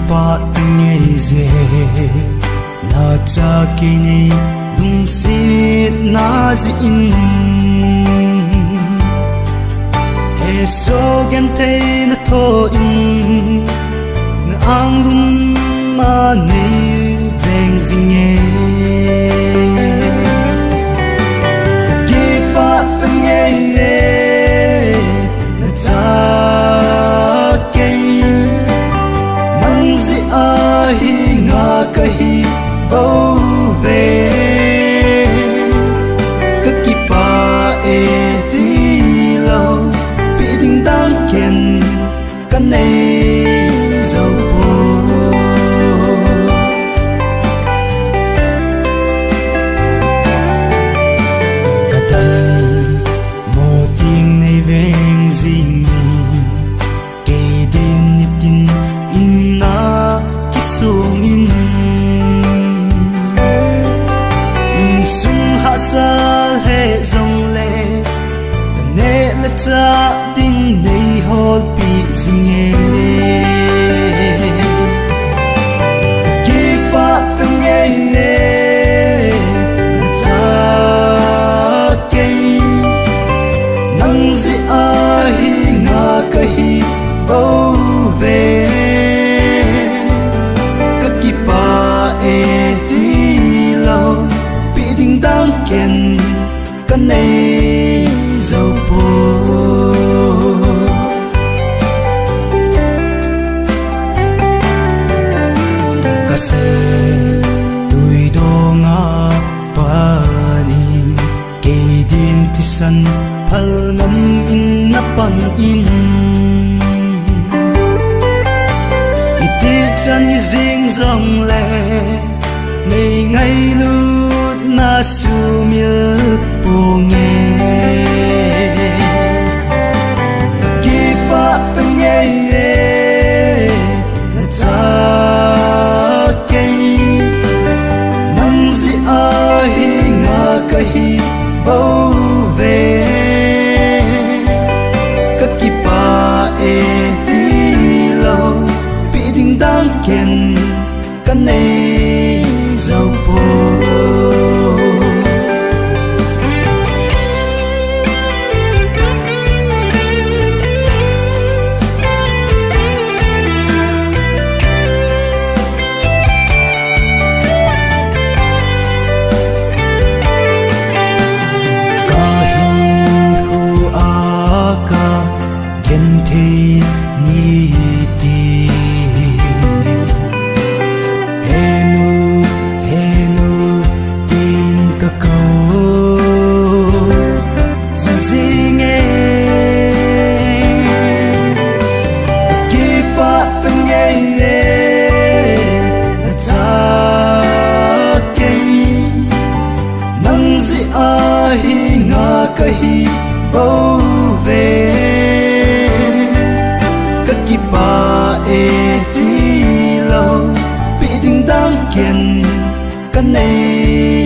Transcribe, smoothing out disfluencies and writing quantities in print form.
pa nghe dễ na cha kini lung sit na zin he so gen te na tho in na ang lum ma nei veng zinge ka pa nghe na cha kahi bầu về các kỳ pa e đi lâu bị đình đang kiên cái này dấu bồ cả đêm một tiếng này vang gì kể đến nhịp tin in na kí sung in sa he dòng lệ nè là cha đinh này hôn bị zinge kí pa từng nghe là cha cây nắng gì ai ngã kahi bầu về các kí pa e đi lâu đình đang kiên cái này dấu bồ cả se tuổi đô ngã pa đi kê din ti san phal ngam in na pan in iti chan hi zing rong le ngày ngày lu na sumil punge kí pa từng nghe là cha cây nắng gì ai ngã kahi bầu về các kí pa e đi lâu bị đình đang kiên cái này dấu bồ kahi bầu về các kỳ pa e đi lâu bị đình đang kiên cái này